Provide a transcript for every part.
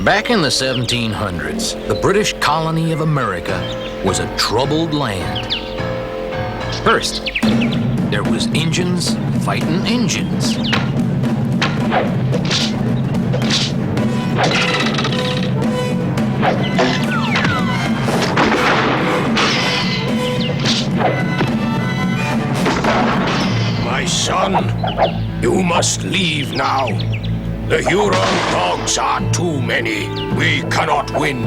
Back in the 1700s, the British colony of America was a troubled land. First, there was Injuns fighting Injuns. My son, you must leave now. The Huron dogs are too many. We cannot win.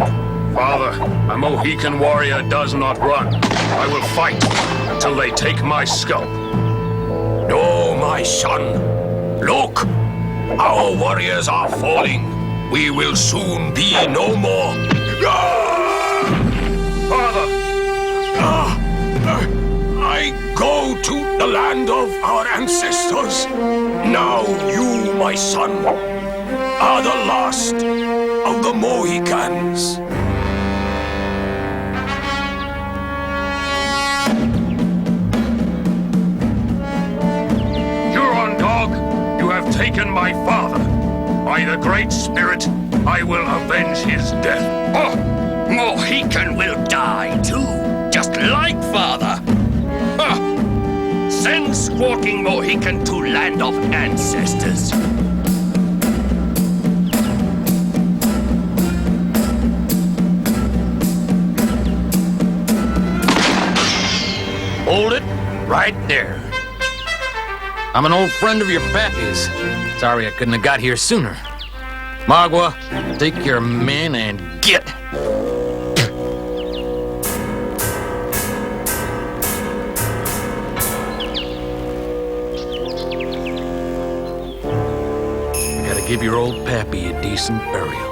Father, a Mohican warrior does not run. I will fight until they take my scalp. No, my son. Look, our warriors are falling. We will soon be no more. Father! I go to the land of our ancestors. Now you, my son, are the last of the Mohicans. Huron dog, you have taken my father. By the Great Spirit, I will avenge his death. Oh, Mohican will die too, just like father. Send squawking Mohican to land of ancestors. Hold it right there. I'm an old friend of your pappy's. Sorry I couldn't have got here sooner. Magua, take your men and get. Gotta give your old pappy a decent burial.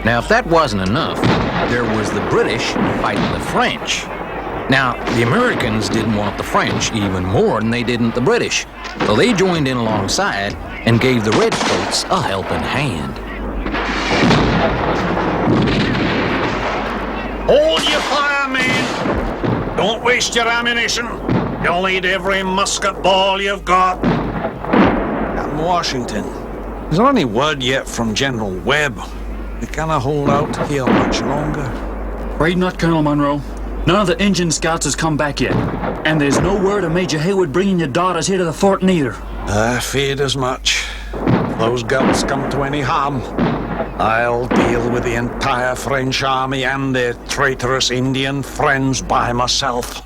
Now, if that wasn't enough, there was the British fighting the French. Now, the Americans didn't want the French even more than they didn't the British, so they joined in alongside and gave the redcoats a helping hand. Hold your fire, men! Don't waste your ammunition. You'll need every musket ball you've got. Captain Washington, is there any word yet from General Webb? We cannot hold out here much longer. Afraid not, Colonel Monroe. None of the Injun scouts has come back yet. And there's no word of Major Haywood bringing your daughters here to the fort neither. I feared as much. If those girls come to any harm, I'll deal with the entire French army and their traitorous Indian friends by myself.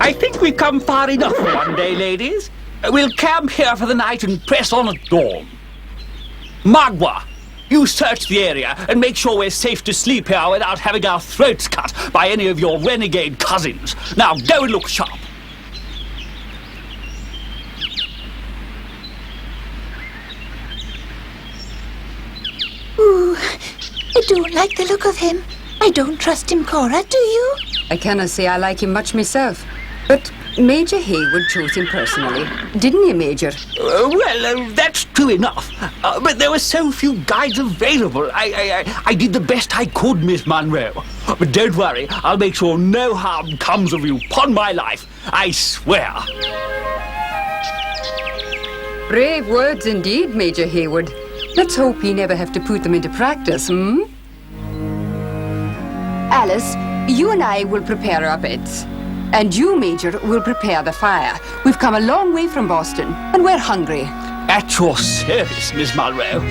I think we've come far enough for one day, ladies. We'll camp here for the night and press on at dawn. Magua, you search the area and make sure we're safe to sleep here without having our throats cut by any of your renegade cousins. Now, go and look sharp. Ooh, I don't like the look of him. I don't trust him, Cora, do you? I cannot say I like him much myself. But Major Haywood chose him personally. Didn't you, Major? That's true enough. But there were so few guides available. I did the best I could, Miss Monroe. But don't worry, I'll make sure no harm comes of you, upon my life. I swear. Brave words indeed, Major Haywood. Let's hope you never have to put them into practice, Alice, you and I will prepare our beds. And you, Major, will prepare the fire. We've come a long way from Boston, and we're hungry. At your service, Miss Monroe.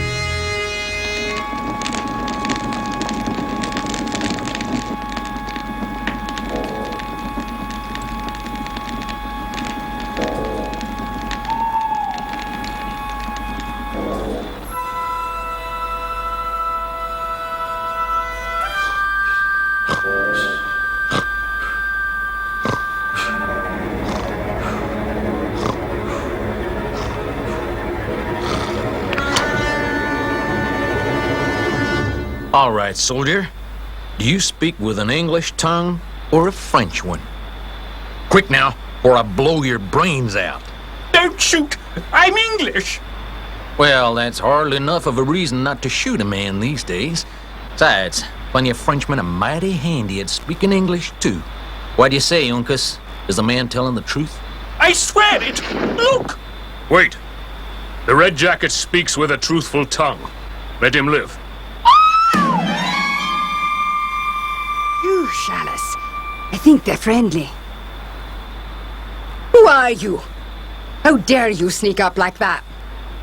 All right, soldier. Do you speak with an English tongue or a French one? Quick now, or I blow your brains out. Don't shoot! I'm English! Well, that's hardly enough of a reason not to shoot a man these days. Besides, plenty of Frenchmen are mighty handy at speaking English, too. What do you say, Uncas? Is the man telling the truth? I swear it! Look! Wait. The Red Jacket speaks with a truthful tongue. Let him live. You, Chalice. I think they're friendly. Who are you? How dare you sneak up like that?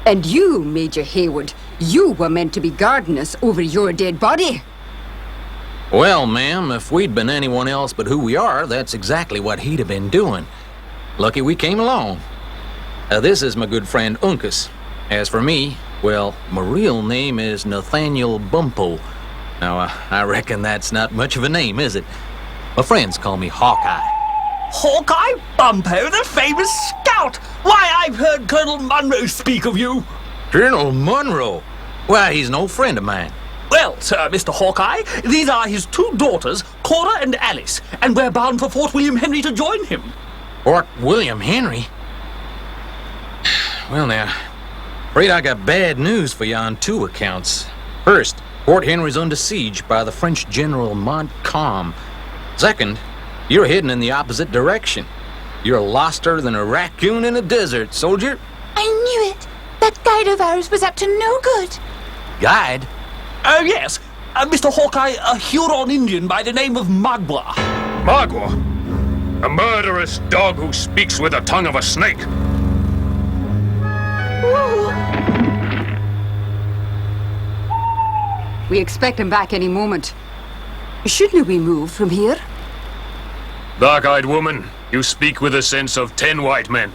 And you, Major Haywood, you were meant to be guarding us over your dead body. Well, ma'am, if we'd been anyone else but who we are, that's exactly what he'd have been doing. Lucky we came along. This is my good friend Uncas. As for me, well, my real name is Nathaniel Bumppo. Now, I reckon that's not much of a name, is it? My friends call me Hawkeye. Hawkeye Bumpo, the famous scout! Why, I've heard Colonel Munro speak of you! Colonel Munro? Why, he's no friend of mine. Well, sir, Mr. Hawkeye, these are his two daughters, Cora and Alice, and we're bound for Fort William Henry to join him. Fort William Henry? Well, now, afraid I got bad news for you on two accounts. First, Fort Henry's under siege by the French General Montcalm. Second, you're heading in the opposite direction. You're loster than a raccoon in a desert, soldier. I knew it. That guide of ours was up to no good. Guide? Oh, yes. Mr. Hawkeye, a Huron Indian by the name of Magua. Magua? A murderous dog who speaks with the tongue of a snake. We expect him back any moment. Shouldn't we move from here? Dark-eyed woman, you speak with the sense of 10 white men.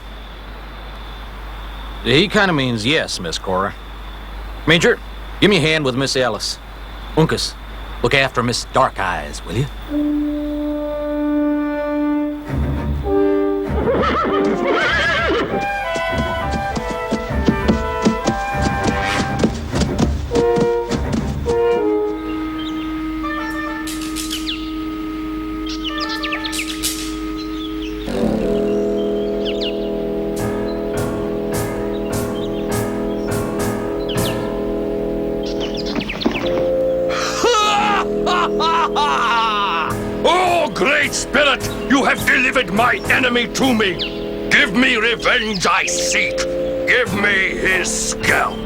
He kind of means yes, Miss Cora. Major, give me a hand with Miss Alice. Uncas, look after Miss Dark Eyes, will you? Oh, Great Spirit, you have delivered my enemy to me. Give me revenge I seek. Give me his scalp.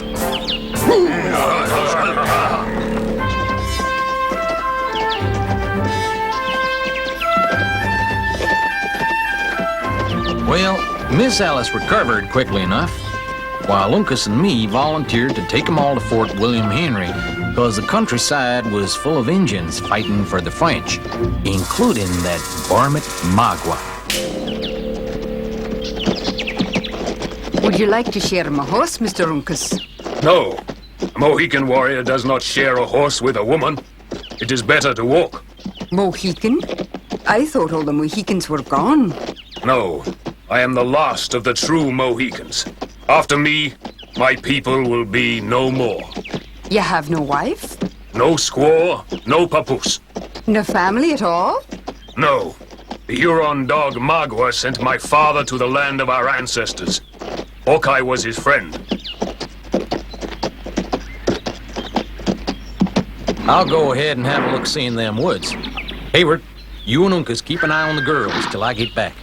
Well, Miss Alice recovered quickly enough, while Uncas and me volunteered to take them all to Fort William Henry because the countryside was full of Indians fighting for the French, including that varmint Magua. Would you like to share my horse, Mr. Uncas? No, a Mohican warrior does not share a horse with a woman. It is better to walk. Mohican? I thought all the Mohicans were gone. No, I am the last of the true Mohicans. After me, my people will be no more. You have no wife? No squaw, no papoose. No family at all? No. The Huron dog Magua sent my father to the land of our ancestors. Hawkeye was his friend. I'll go ahead and have a look-see in them woods. Hayward, you and Uncas keep an eye on the girls till I get back.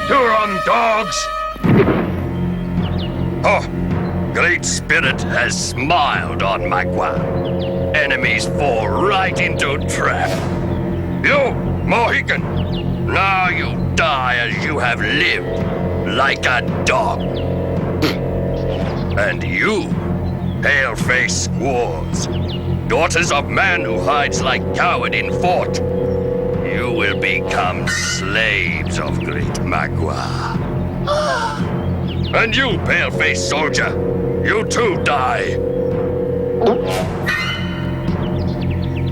Huron dogs! Oh, Great Spirit has smiled on Magua. Enemies fall right into trap. You, Mohican, now you die as you have lived, like a dog. And you, pale-faced squaws, daughters of man who hides like coward in fort, you will become slaves of great Magua. And you, pale-faced soldier, you too die.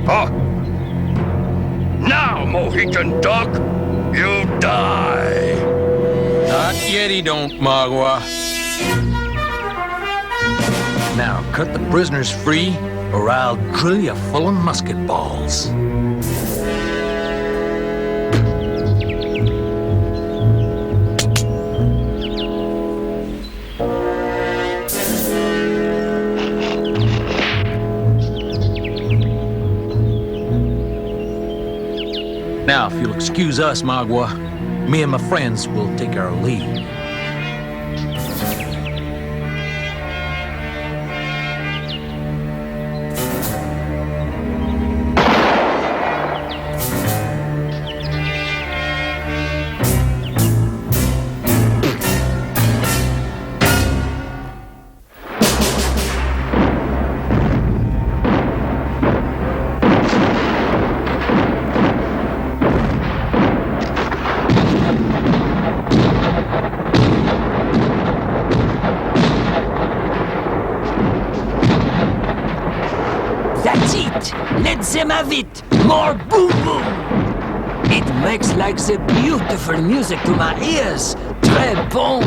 Oh. Now, Mohican dog, you die. Not yet he don't, Magua. Now, cut the prisoners free, or I'll drill you full of musket balls. Now, if you'll excuse us, Magua, me and my friends will take our leave. That's it! Let them have it! More boom boom! It makes like the beautiful music to my ears. Très bon!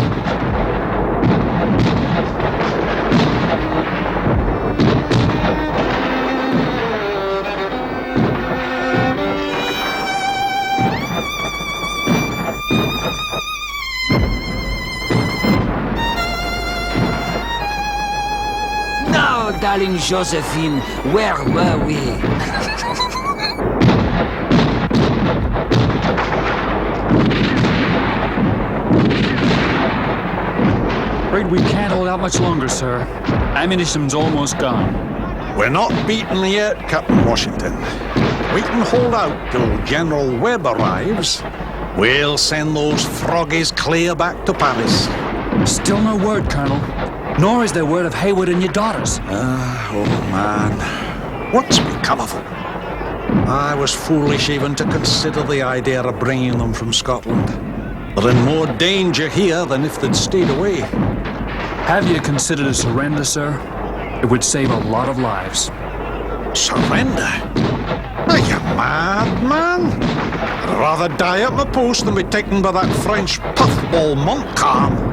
Now, darling Josephine, where were we? Afraid we can't hold out much longer, sir. Ammunition's almost gone. We're not beaten yet, Captain Washington. We can hold out till General Webb arrives. We'll send those froggies clear back to Paris. Still no word, Colonel. Nor is there word of Haywood and your daughters. Oh man, what's become of them? I was foolish even to consider the idea of bringing them from Scotland. They're in more danger here than if they'd stayed away. Have you considered a surrender, sir? It would save a lot of lives. Surrender? Are you mad, man? I'd rather die at my post than be taken by that French puffball Montcalm.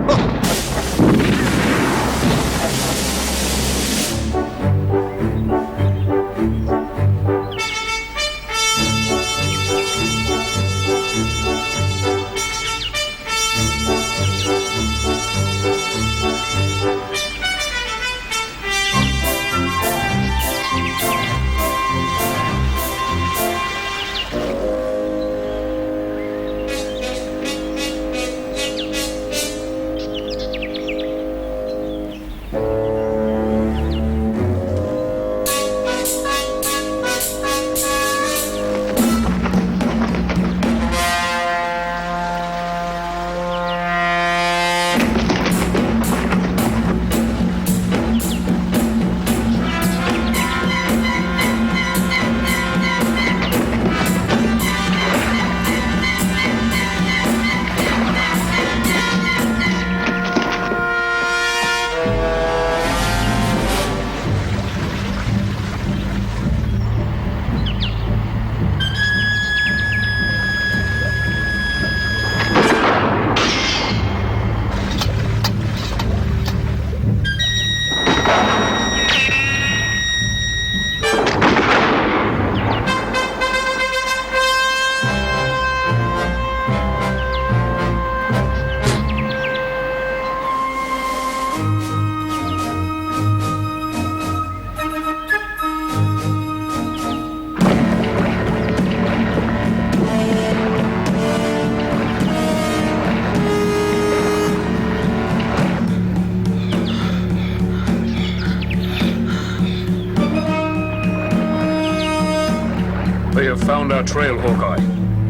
They have found our trail, Hawkeye.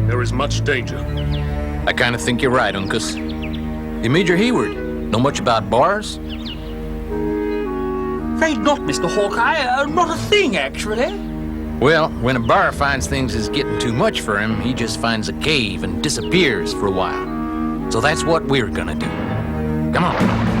There is much danger. I kind of think you're right, Uncas. You Major Hayward, know much about bars? afraid not, Mr. Hawkeye. Not a thing, actually. Well, when a bar finds things is getting too much for him, he just finds a cave and disappears for a while. So that's what we're gonna do. Come on.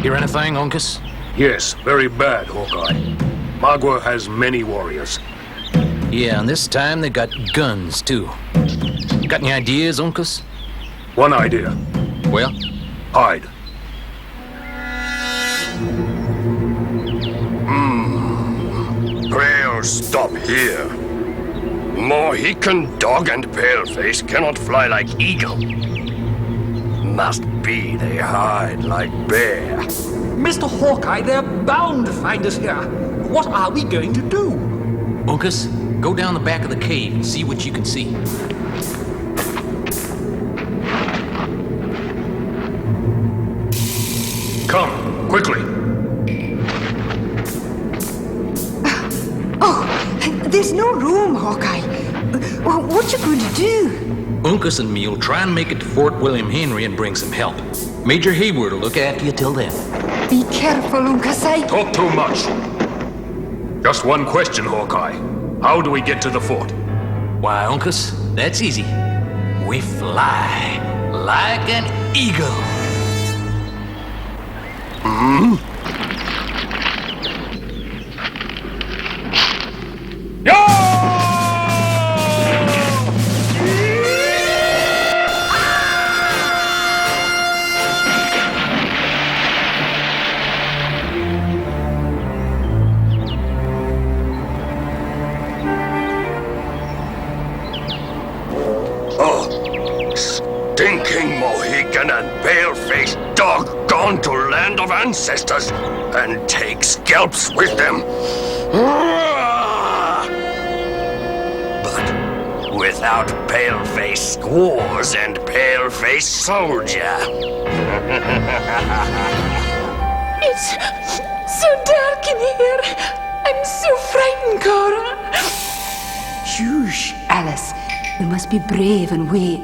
Hear anything, Uncas? Yes, very bad, Hawkeye. Magua has many warriors. Yeah, and this time they got guns, too. Got any ideas, Uncas? One idea. Well? Hide. Prayer stop here. Mohican dog and paleface cannot fly like eagle. Must be they hide like bear. Mr. Hawkeye, they're bound to find us here. What are we going to do? Uncas, go down the back of the cave and see what you can see. Come, quickly. Oh, there's no room, Hawkeye. What you going to do? Uncas and me will try and make it to Fort William Henry and bring some help. Major Hayward will look after you till then. Be careful, Uncas. Talk too much. Just one question, Hawkeye. How do we get to the fort? Why, Uncas, that's easy. We fly like an eagle. Stinking Mohican and pale-faced dog gone to land of ancestors and take scalps with them. But without pale-faced squaws and pale-faced soldier. It's so dark in here. I'm so frightened, Cora. Shush, Alice. We must be brave and wait.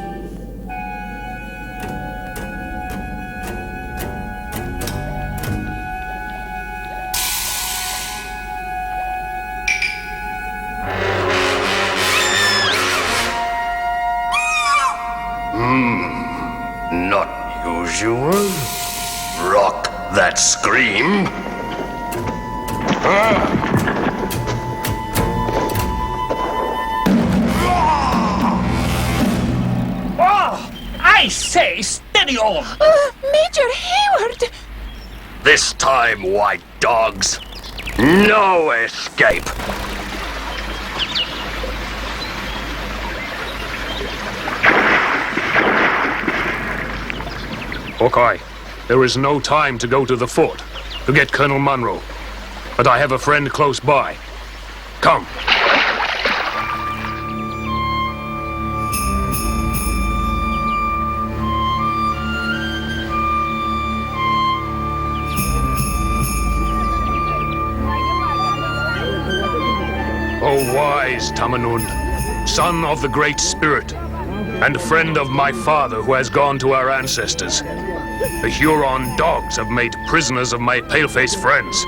Not usual. Rock that scream. Oh, I say, steady on! Major Hayward! This time, white dogs. No escape. Hawkeye, there is no time to go to the fort to get Colonel Munro. But I have a friend close by. Come. O wise Tamenund, son of the Great Spirit, and friend of my father who has gone to our ancestors. The Huron dogs have made prisoners of my paleface friends.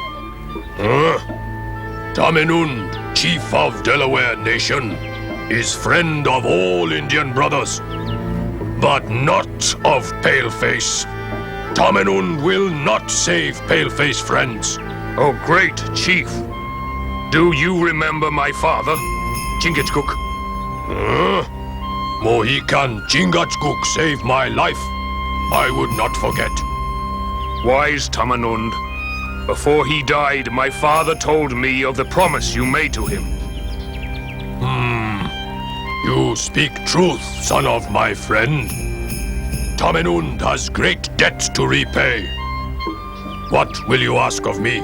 Tamenund, chief of Delaware Nation, is friend of all Indian brothers, but not of Paleface. Tamenund will not save Paleface friends. Oh, great chief, do you remember my father, Chingachgook? Mohican Chingachgook saved my life. I would not forget. Wise Tamenund, before he died, my father told me of the promise you made to him. You speak truth, son of my friend. Tamenund has great debt to repay. What will you ask of me?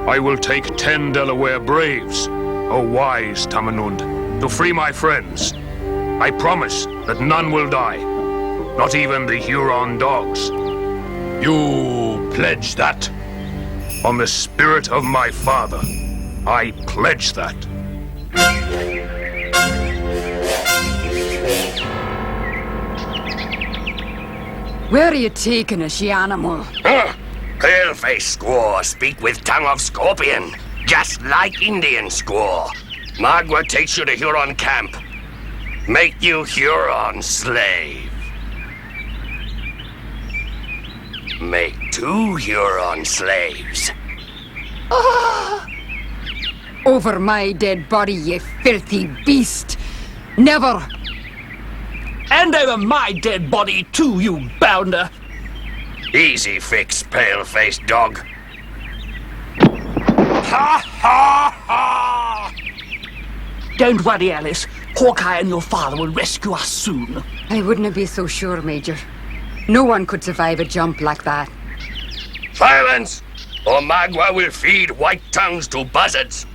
I will take 10 Delaware braves, O wise Tamenund, to free my friends. I promise that none will die, not even the Huron dogs. You pledge that? On the spirit of my father, I pledge that. Where are you taking us, ye animal? Pale-faced squaw speak with tongue of scorpion, just like Indian squaw. Magua takes you to Huron camp. Make you Huron slave. Make 2 Huron slaves. Over my dead body, ye filthy beast! Never! And over my dead body, too, you bounder! Easy fix, pale-faced dog. Ha ha ha! Don't worry, Alice. Hawkeye and your father will rescue us soon. I wouldn't be so sure, Major. No one could survive a jump like that. Silence! Or Magua will feed white tongues to buzzards.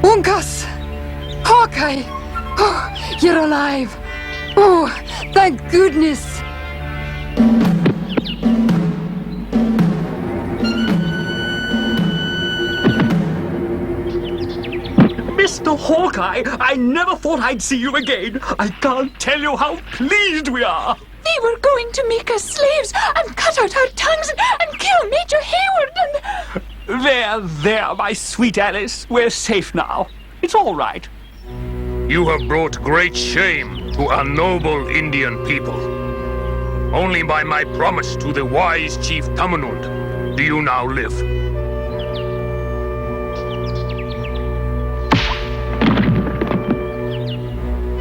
Unkas! Hawkeye! Oh, you're alive! Oh, thank goodness! Mr. Hawkeye, I never thought I'd see you again. I can't tell you how pleased we are. They were going to make us slaves and cut out our tongues and kill Major Hayward and... There, my sweet Alice. We're safe now. It's all right. You have brought great shame to a noble Indian people. Only by my promise to the wise Chief Tamenund do you now live.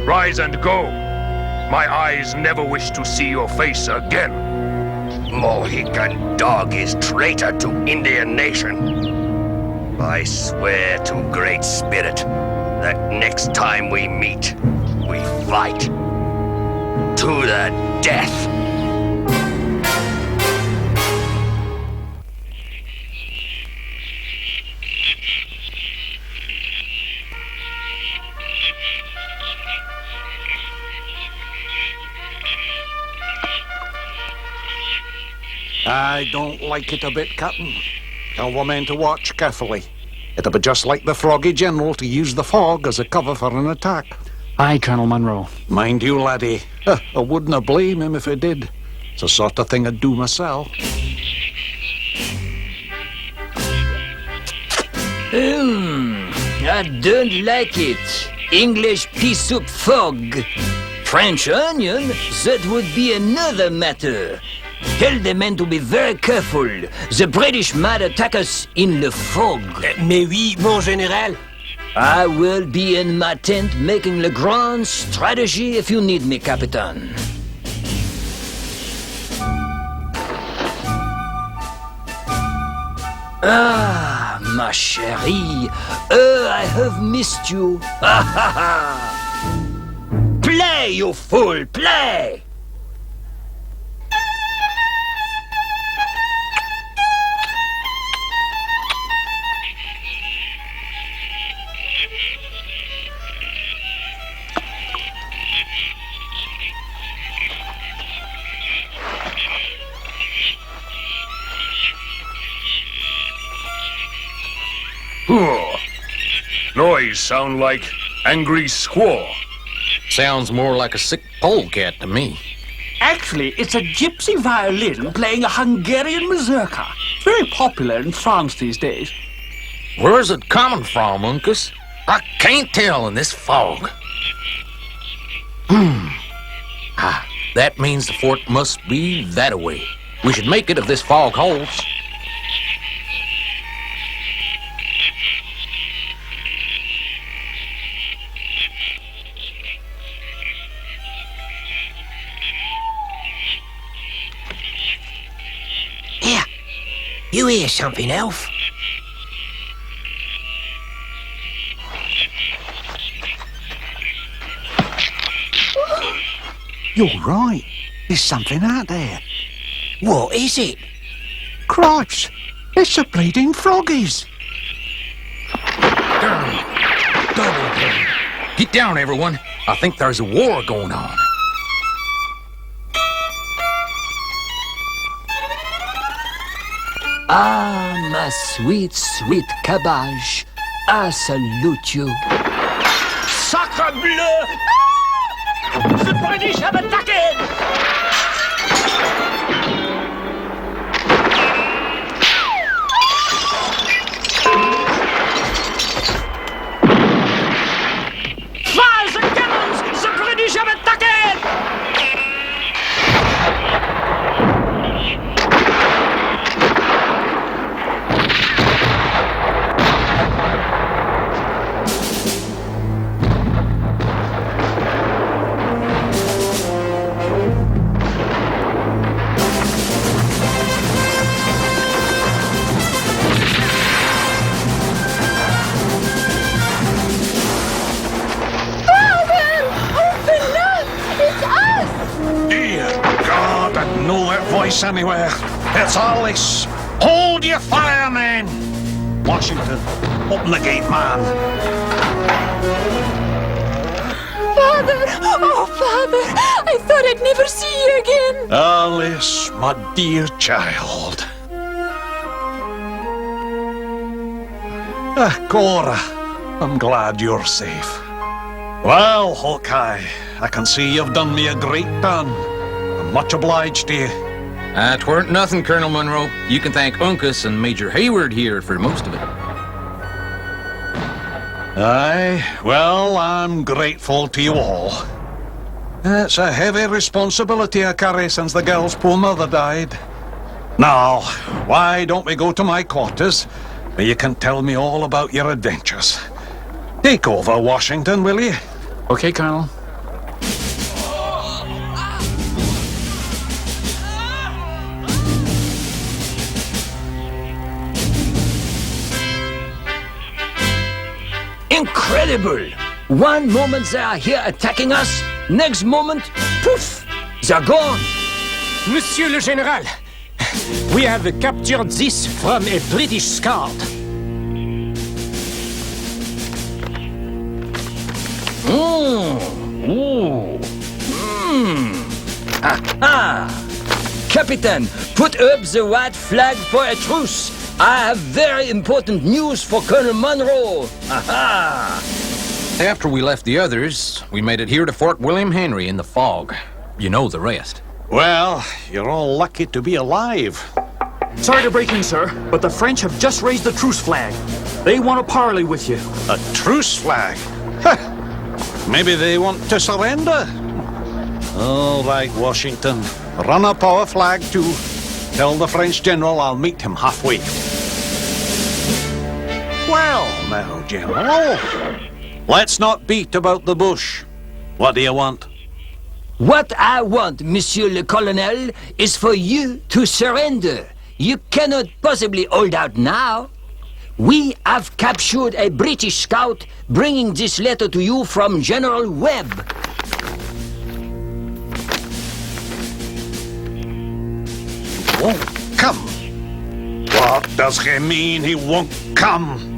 Rise and go. My eyes never wish to see your face again. Mohican dog is traitor to Indian nation. I swear to Great Spirit that next time we meet, we fight to the death. I don't like it a bit, Captain. Tell the men to watch carefully. It'll be just like the Froggy General to use the fog as a cover for an attack. Aye, Colonel Munro. Mind you, laddie. I wouldn't blame him if he did. It's the sort of thing I'd do myself. I don't like it. English pea soup fog. French onion, that would be another matter. Tell the men to be very careful. The British might attack us in the fog. Mais oui, mon général. I will be in my tent making le grand strategy if you need me, Capitan. Ah, ma chérie. I have missed you. Play, you fool, play! Noise sound like angry squaw. Sounds more like a sick polecat to me. Actually, it's a gypsy violin playing a Hungarian mazurka. Very popular in France these days. Where's it coming from, Uncas? I can't tell in this fog. That means the fort must be that-a-way. We should make it if this fog holds. You hear something, Elf? You're right. There's something out there. What is it? Cripes! It's the bleeding froggies! Double down. Get down, everyone. I think there's a war going on. Ah, my sweet, sweet cabbage. I salute you. Sacre bleu! The British have attacked! Fire the cannons! The British have attacked! Voice anywhere. It's Alice. Hold your fire, men! Washington, open the gate, man. Father! Oh, Father! I thought I'd never see you again! Alice, my dear child. Cora, I'm glad you're safe. Well, Hawkeye, I can see you've done me a great turn. I'm much obliged to you. That weren't nothing, Colonel Munro. You can thank Uncas and Major Hayward here for most of it. Aye, well, I'm grateful to you all. It's a heavy responsibility I carry since the girl's poor mother died. Now, why don't we go to my quarters, where you can tell me all about your adventures. Take over, Washington, will you? Okay, Colonel. Incredible! One moment they are here attacking us, next moment, poof, they're gone. Monsieur le Général, we have captured this from a British scout. Captain, put up the white flag for a truce. I have very important news for Colonel Munro. Aha! After we left the others, we made it here to Fort William Henry in the fog. You know the rest. Well, you're all lucky to be alive. Sorry to break in, sir, but the French have just raised the truce flag. They want to parley with you. A truce flag? Maybe they want to surrender. All right, Washington. Run up our flag too. Tell the French general I'll meet him halfway. Well, now, General, let's not beat about the bush. What do you want? What I want, Monsieur le Colonel, is for you to surrender. You cannot possibly hold out now. We have captured a British scout bringing this letter to you from General Webb. Won't come. What does he mean he won't come?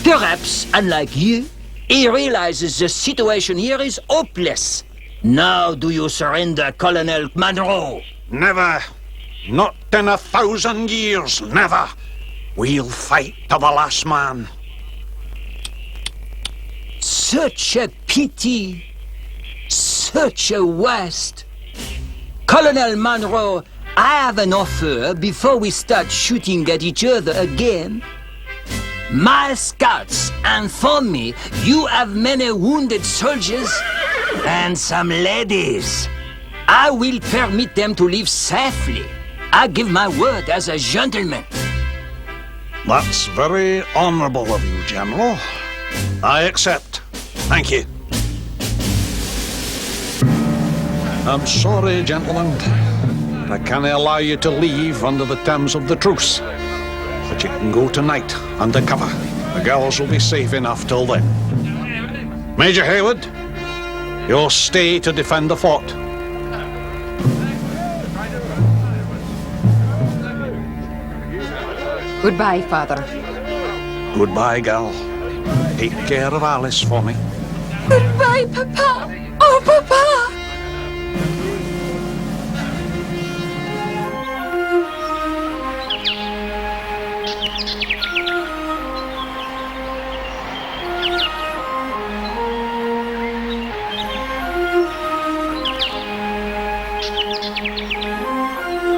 Perhaps, unlike you, he realizes the situation here is hopeless. Now do you surrender, Colonel Munro? Never. Not in 1,000 years. Never. We'll fight to the last man. Such a pity. Such a waste. Colonel Munro, I have an offer before we start shooting at each other again. My scouts inform me you have many wounded soldiers and some ladies. I will permit them to live safely. I give my word as a gentleman. That's very honorable of you, General. I accept. Thank you. I'm sorry, gentlemen. I can't allow you to leave under the terms of the truce. but you can go tonight, undercover. The girls will be safe enough till then. Major Hayward, you'll stay to defend the fort. Goodbye, Father. Goodbye, gal. Take care of Alice for me. Goodbye, Papa. Oh, Papa.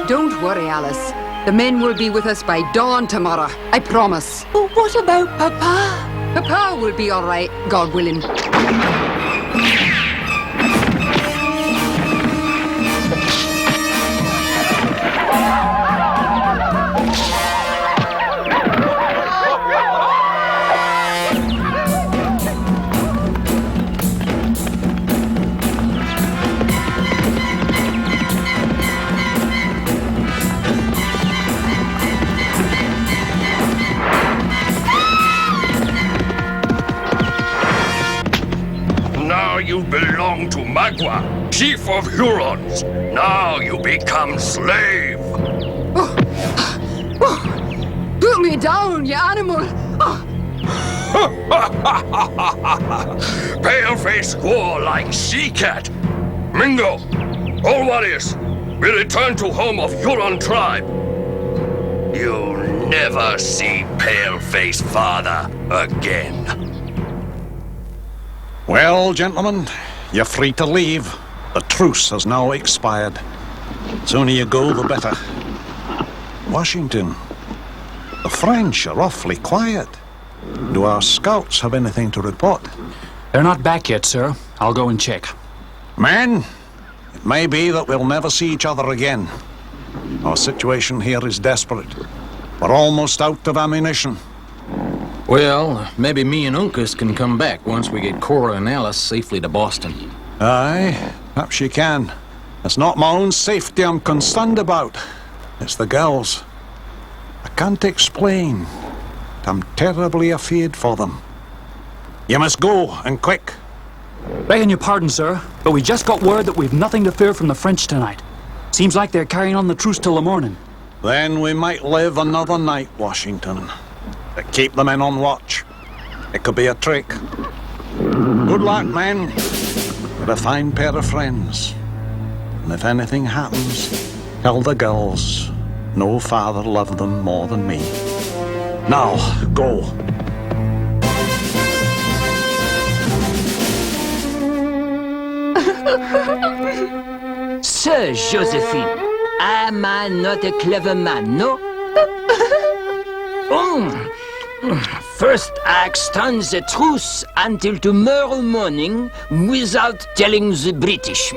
Don't worry, Alice. The men will be with us by dawn tomorrow. I promise. But what about Papa? Papa will be all right, God willing. You belong to Magua, chief of Hurons. Now you become slave. Put me down, you animal! Paleface swore like she-cat. Mingo, all warriors, we return to home of Huron tribe. You'll never see Paleface father again. Well, gentlemen, you're free to leave. The truce has now expired. The sooner you go, the better. Washington, the French are awfully quiet. Do our scouts have anything to report? They're not back yet, sir. I'll go and check. Men, it may be that we'll never see each other again. Our situation here is desperate. We're almost out of ammunition. Well, maybe me and Uncas can come back once we get Cora and Alice safely to Boston. Aye, perhaps you can. It's not my own safety I'm concerned about. It's the girls. I can't explain. I'm terribly afraid for them. You must go, and quick. Begging your pardon, sir, but we just got word that we've nothing to fear from the French tonight. Seems like they're carrying on the truce till the morning. Then we might live another night, Washington. But keep the men on watch. It could be a trick. Good luck, men. You're a fine pair of friends. And if anything happens, tell the girls no father loved them more than me. Now, go. Sir Josephine, am I not a clever man, no? First, I extend the truce until tomorrow morning without telling the British.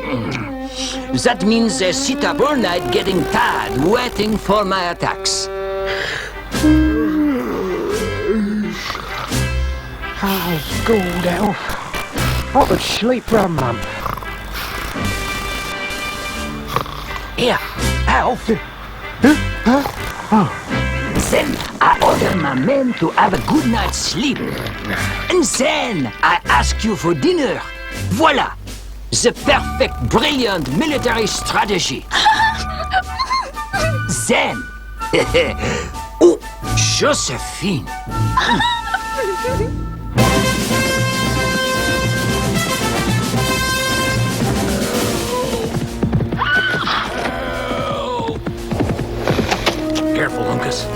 That means they sit up all night getting tired, waiting for my attacks. I'll go now. I could sleep for a month. Here, Alf. Then I order my men to have a good night's sleep. And then I ask you for dinner. Voila! The perfect, brilliant military strategy. Then... oh, Josephine. Careful, Uncas.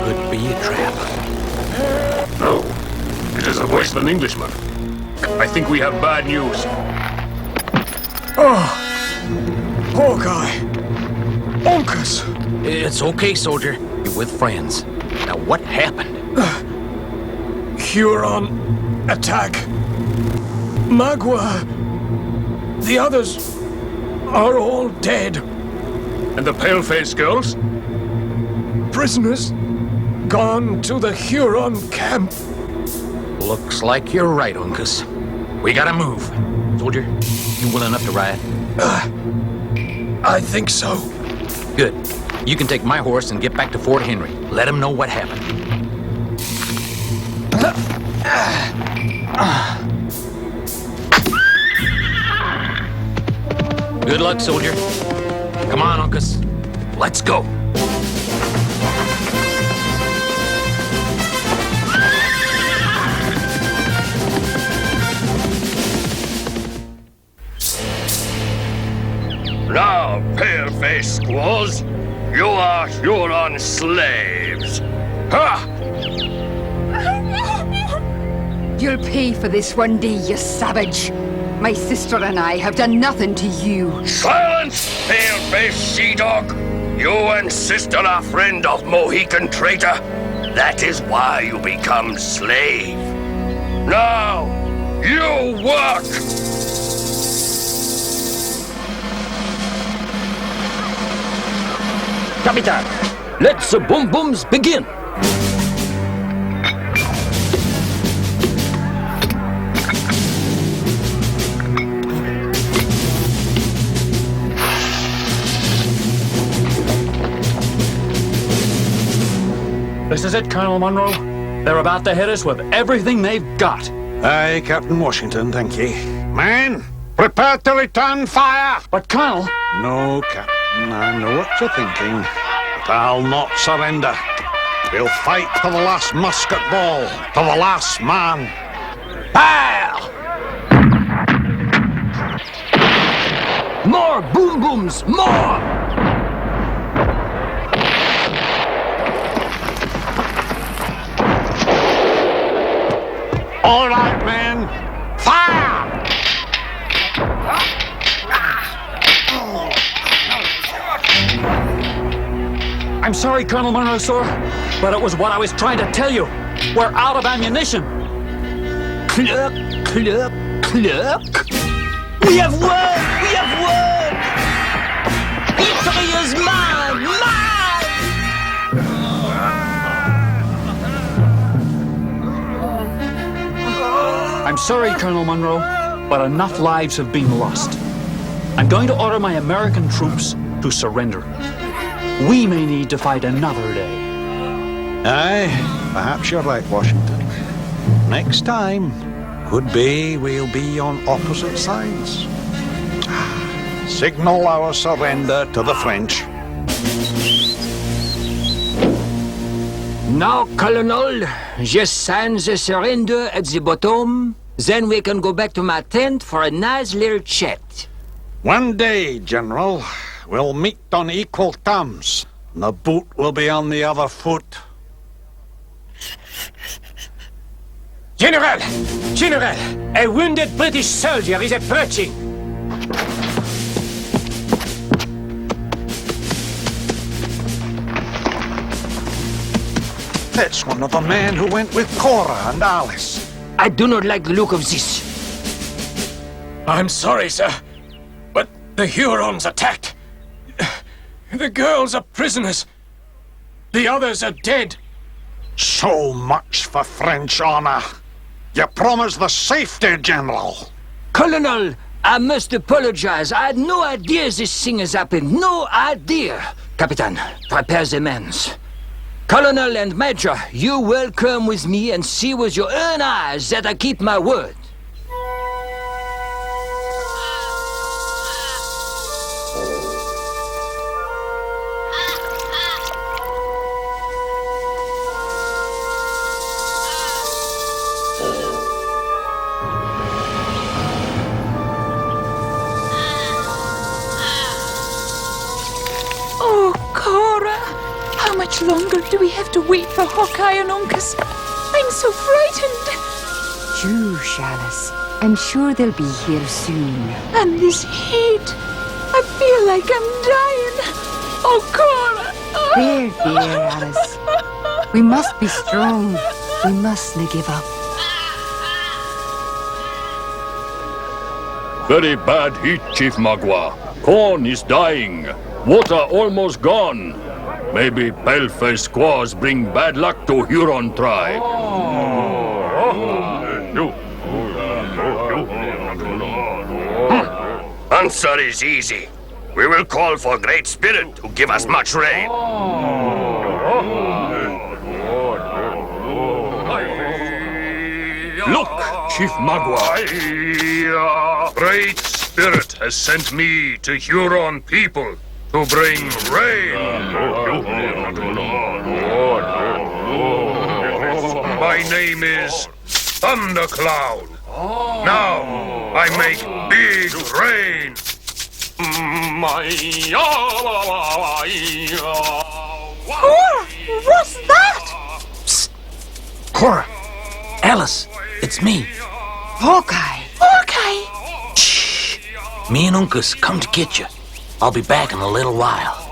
Could be a trap. No, it is a Western Englishman. I think we have bad news. Oh, poor guy. Uncas. It's okay, soldier. You're with friends. Now, what happened? Huron attack. Magua. The others are all dead. And the pale-faced girls? Prisoners gone to the Huron camp. Looks like you're right, Uncas. We gotta move. Soldier, you willing enough to ride? I think so. Good. You can take my horse and get back to Fort Henry. Let him know what happened. Good luck, soldier. Come on, Uncas. Let's go. Now, pale-faced squaws, you are Huron slaves. Ha! You'll pay for this one day, you savage. My sister and I have done nothing to you. Silence, pale-faced she-dog! You and sister are friend of Mohican traitor. That is why you become slave. Now, you work! Capitan, let the boom booms begin. This is it, Colonel Monroe. They're about to hit us with everything they've got. Aye, Captain Washington, thank ye. Men, prepare to return fire! But, Colonel... No, Captain, I know what you're thinking. But I'll not surrender. We'll fight to the last musket ball, to the last man. Fire! More boom booms, more! All right, men, fire! I'm sorry, Colonel Monroe, sir, but it was what I was trying to tell you. We're out of ammunition. Cluck, cluck, cluck. We have won! We have won! Victory is mine! Mine! I'm sorry, Colonel Monroe, but enough lives have been lost. I'm going to order my American troops to surrender. We may need to fight another day. Aye, perhaps you're right, Washington. Next time, could be we'll be on opposite sides. Signal our surrender to the French. Now, Colonel, just sign the surrender at the bottom. Then we can go back to my tent for a nice little chat. One day, General, we'll meet on equal terms. And the boot will be on the other foot. General! General! A wounded British soldier is approaching! That's one of the men who went with Cora and Alice. I do not like the look of this. I'm sorry, sir, but the Hurons attacked. The girls are prisoners. The others are dead. So much for French honor. You promised the safety, General. Colonel, I must apologize. I had no idea this thing has happened. No idea. Capitan, prepare the men. Colonel and Major, you will come with me and see with your own eyes that I keep my word. Oh, Cora! How much longer do we have to wait for Hawkeye and Uncas? I'm so frightened. Shoo, Alice. I'm sure they'll be here soon. And this heat. I feel like I'm dying. Oh, Cora! There, dear Alice. We must be strong. We mustn't give up. Very bad heat, Chief Magua. Corn is dying. Water almost gone. Maybe pale-faced squaws bring bad luck to Huron tribe. Answer is easy. we will call for Great Spirit to give us much rain. Look, Chief Magua. Great Spirit has sent me to Huron people to bring rain. My name is Thundercloud. Now I make big rain. What's that? Psst. Cora, Alice, it's me. Hawkeye. Hawkeye! Shh. Me and Uncas come to get you. I'll be back in a little while.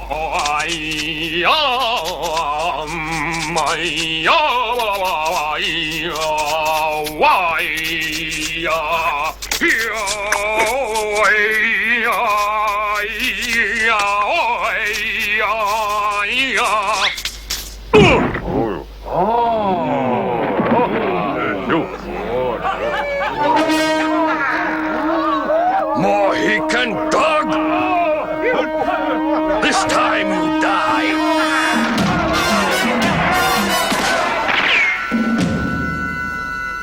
Mohican dog! This time you die!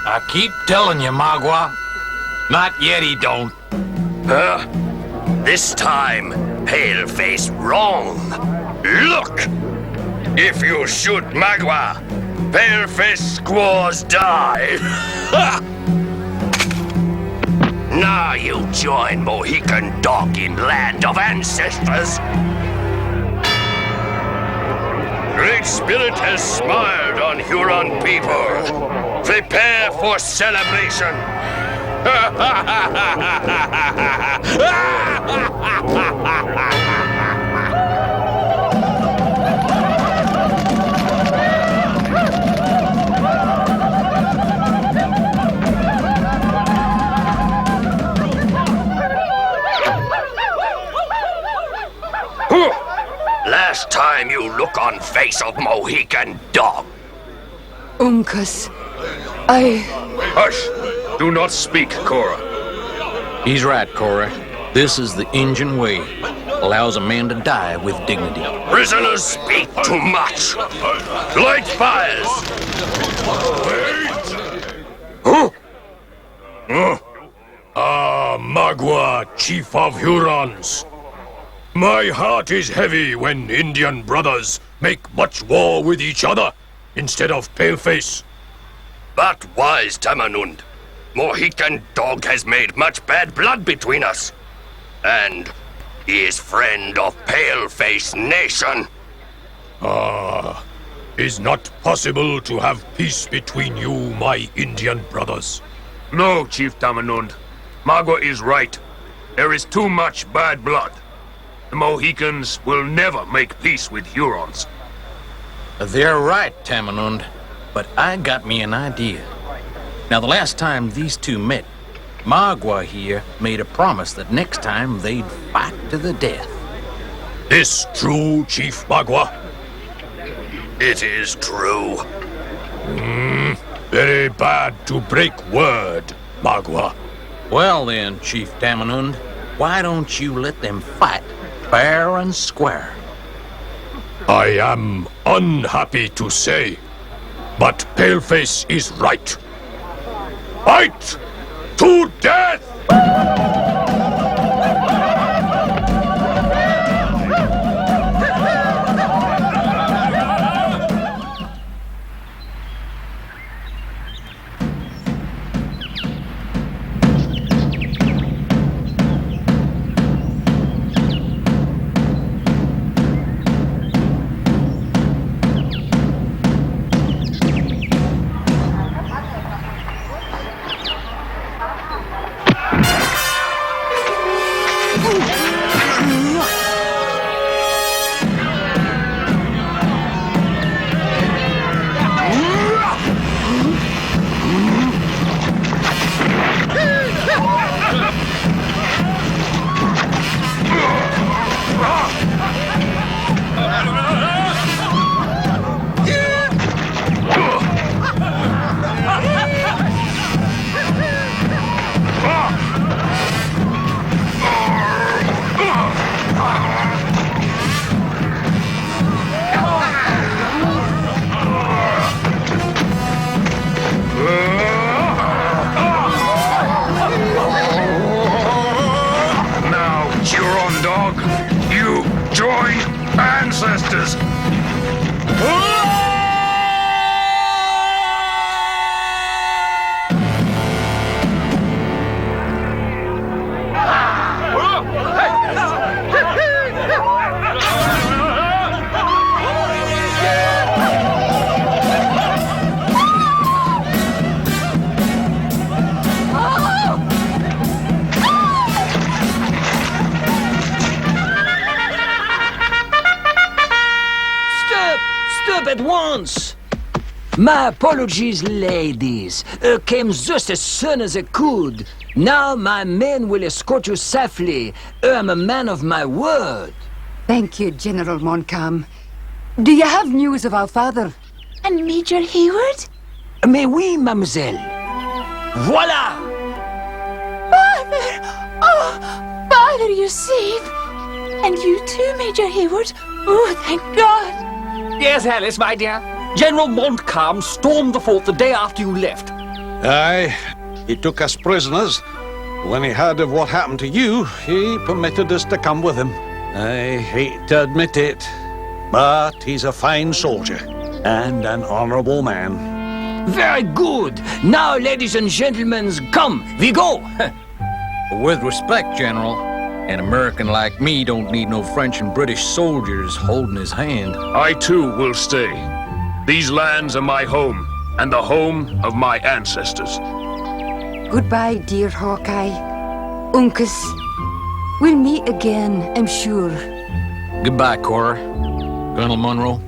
I keep telling you, Magua. Not yet, he don't. This time, Paleface wrong. Look! If you shoot Magua, Paleface squaws die. Now you join Mohican dog in land of ancestors. Great Spirit has smiled on Huron people. Prepare for celebration. Last time you look on face of Mohican dog. Uncas, Hush! Do not speak, Cora. He's right, Cora. This is the Injun way. Allows a man to die with dignity. Prisoners speak too much. Light fires. Magua, Chief of Hurons. My heart is heavy when Indian brothers make much war with each other instead of Paleface. But wise Tamanund, Mohican dog has made much bad blood between us. And he is friend of Paleface Nation. Is not possible to have peace between you, my Indian brothers. No, Chief Tamanund. Magua is right. There is too much bad blood. The Mohicans will never make peace with Hurons. They're right, Tamanund. But I got me an idea. Now, the last time these two met, Magua here made a promise that next time they'd fight to the death. This true, Chief Magua? It is true. Very bad to break word, Magua. Well then, Chief Tamanund, why don't you let them fight fair and square? I am unhappy to say, but Paleface is right. Fight to death! Stop at once! My apologies, ladies. Came just as soon as I could. Now my men will escort you safely. I'm a man of my word. Thank you, General Montcalm. Do you have news of our father? And Major Hayward? Mais oui, mademoiselle. Voilà! Father! Oh, Father, you're safe. And you too, Major Hayward. Oh, thank God. Yes, Alice, my dear. General Montcalm stormed the fort the day after you left. Aye, he took us prisoners. When he heard of what happened to you, he permitted us to come with him. I hate to admit it, but he's a fine soldier and an honorable man. Very good. Now, ladies and gentlemen, come, we go. With respect, General, an American like me don't need no French and British soldiers holding his hand. I too will stay. These lands are my home, and the home of my ancestors. Goodbye, dear Hawkeye. Uncas, we'll meet again, I'm sure. Goodbye, Cora. Colonel Monroe.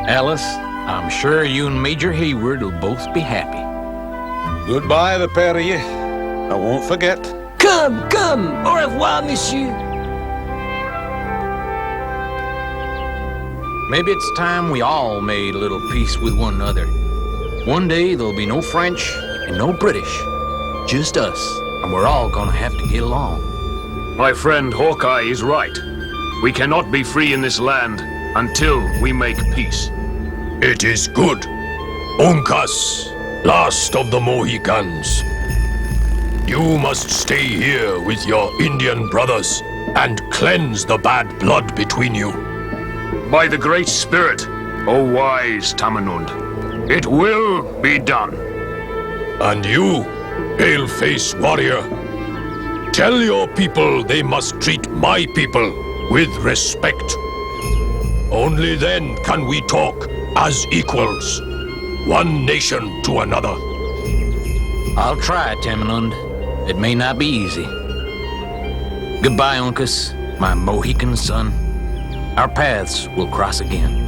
Alice, I'm sure you and Major Hayward will both be happy. Goodbye, the pair of you. I won't forget. Come, come. Au revoir, monsieur. Maybe it's time we all made a little peace with one another. One day there'll be no French and no British. Just us. And we're all gonna have to get along. My friend Hawkeye is right. We cannot be free in this land until we make peace. It is good. Uncas, last of the Mohicans. You must stay here with your Indian brothers and cleanse the bad blood between you. By the Great Spirit, O wise Tamenund, it will be done. And you, pale-faced warrior, tell your people they must treat my people with respect. Only then can we talk as equals, one nation to another. I'll try, Tamenund. It may not be easy. Goodbye, Uncas, my Mohican son. Our paths will cross again.